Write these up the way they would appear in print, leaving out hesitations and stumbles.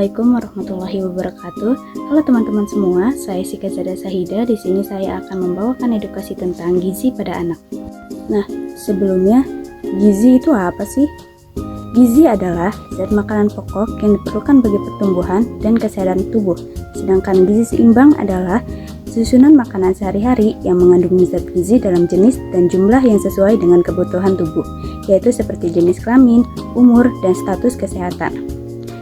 Assalamualaikum warahmatullahi wabarakatuh. Halo teman-teman semua, saya Sika Zada Sahida. Di sini saya akan membawakan edukasi tentang gizi pada anak. Nah, sebelumnya, gizi itu apa sih? Gizi adalah zat makanan pokok yang diperlukan bagi pertumbuhan dan kesehatan tubuh. Sedangkan gizi seimbang adalah susunan makanan sehari-hari yang mengandung zat gizi dalam jenis dan jumlah yang sesuai dengan kebutuhan tubuh, yaitu seperti jenis kelamin, umur, dan status kesehatan.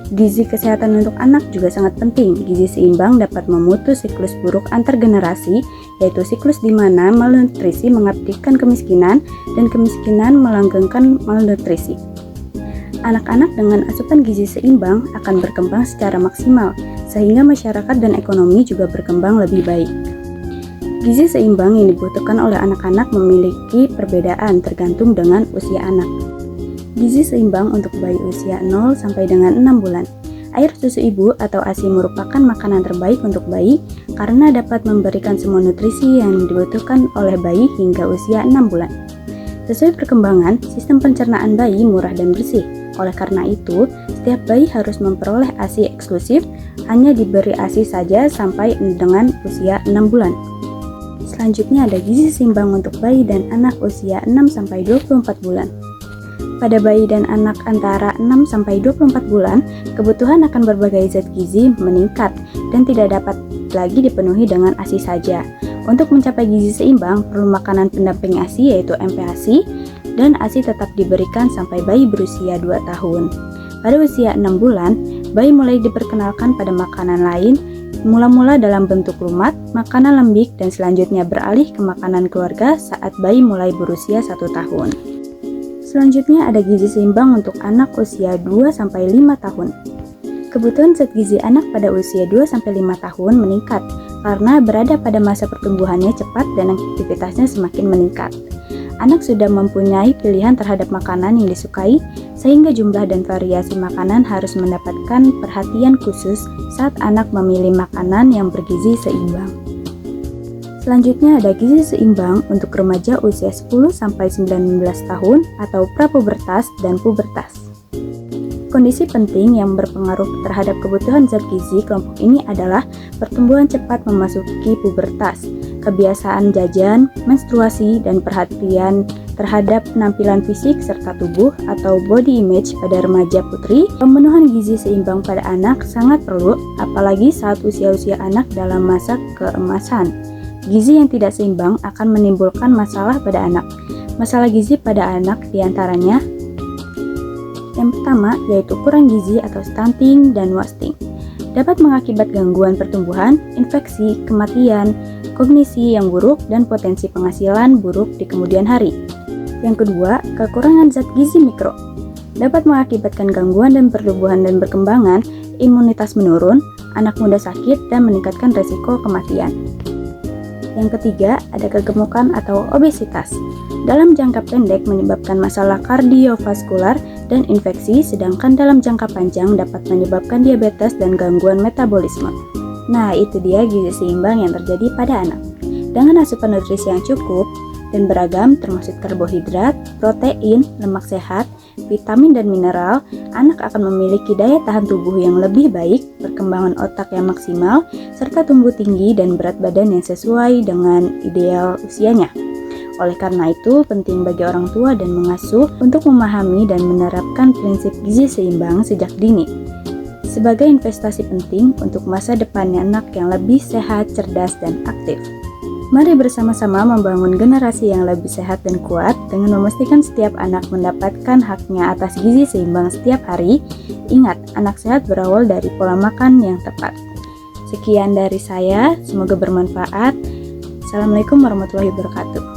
Gizi kesehatan untuk anak juga sangat penting. Gizi seimbang dapat memutus siklus buruk antar generasi, yaitu siklus di mana malnutrisi mengaktifkan kemiskinan dan kemiskinan melanggengkan malnutrisi. Anak-anak dengan asupan gizi seimbang akan berkembang secara maksimal, sehingga masyarakat dan ekonomi juga berkembang lebih baik. Gizi seimbang yang dibutuhkan oleh anak-anak memiliki perbedaan tergantung dengan usia anak. Gizi seimbang untuk bayi usia 0 sampai dengan 6 bulan. Air susu ibu atau ASI merupakan makanan terbaik untuk bayi karena dapat memberikan semua nutrisi yang dibutuhkan oleh bayi hingga usia 6 bulan. Sesuai perkembangan, sistem pencernaan bayi murah dan bersih. Oleh karena itu, setiap bayi harus memperoleh ASI eksklusif, hanya diberi ASI saja sampai dengan usia 6 bulan. Selanjutnya ada gizi seimbang untuk bayi dan anak usia 6 sampai 24 bulan. Pada bayi dan anak antara 6 sampai 24 bulan, kebutuhan akan berbagai zat gizi meningkat dan tidak dapat lagi dipenuhi dengan ASI saja. Untuk mencapai gizi seimbang, perlu makanan pendamping ASI yaitu MPASI, dan ASI tetap diberikan sampai bayi berusia 2 tahun. Pada usia 6 bulan, bayi mulai diperkenalkan pada makanan lain, mula-mula dalam bentuk lumat, makanan lembik, dan selanjutnya beralih ke makanan keluarga saat bayi mulai berusia 1 tahun. Selanjutnya ada gizi seimbang untuk anak usia 2-5 tahun. Kebutuhan zat gizi anak pada usia 2-5 tahun meningkat karena berada pada masa pertumbuhannya cepat dan aktivitasnya semakin meningkat. Anak sudah mempunyai pilihan terhadap makanan yang disukai, sehingga jumlah dan variasi makanan harus mendapatkan perhatian khusus saat anak memilih makanan yang bergizi seimbang. Selanjutnya ada gizi seimbang untuk remaja usia 10-19 tahun atau prapubertas dan pubertas. Kondisi penting yang berpengaruh terhadap kebutuhan zat gizi kelompok ini adalah pertumbuhan cepat memasuki pubertas, kebiasaan jajan, menstruasi, dan perhatian terhadap penampilan fisik serta tubuh atau body image pada remaja putri. Pemenuhan gizi seimbang pada anak sangat perlu, apalagi saat usia-usia anak dalam masa keemasan. Gizi yang tidak seimbang akan menimbulkan masalah pada anak. Masalah gizi pada anak diantaranya yang pertama yaitu kurang gizi atau stunting dan wasting. Dapat mengakibat gangguan pertumbuhan, infeksi, kematian, kognisi yang buruk, dan potensi penghasilan buruk di kemudian hari. Yang kedua, kekurangan zat gizi mikro. Dapat mengakibatkan gangguan dan pertumbuhan dan perkembangan, imunitas menurun, anak muda sakit, dan meningkatkan resiko kematian. Yang ketiga, ada kegemukan atau obesitas. Dalam jangka pendek menyebabkan masalah kardiovaskular dan infeksi, sedangkan dalam jangka panjang dapat menyebabkan diabetes dan gangguan metabolisme. Nah, itu dia gizi seimbang yang terjadi pada anak. Dengan asupan nutrisi yang cukup dan beragam termasuk karbohidrat, protein, lemak sehat, vitamin dan mineral, anak akan memiliki daya tahan tubuh yang lebih baik, perkembangan otak yang maksimal, serta tumbuh tinggi dan berat badan yang sesuai dengan ideal usianya. Oleh karena itu, penting bagi orang tua dan mengasuh untuk memahami dan menerapkan prinsip gizi seimbang sejak dini sebagai investasi penting untuk masa depannya anak yang lebih sehat, cerdas, dan aktif. Mari bersama-sama membangun generasi yang lebih sehat dan kuat dengan memastikan setiap anak mendapatkan haknya atas gizi seimbang setiap hari. Ingat, anak sehat berawal dari pola makan yang tepat. Sekian dari saya, semoga bermanfaat. Assalamualaikum warahmatullahi wabarakatuh.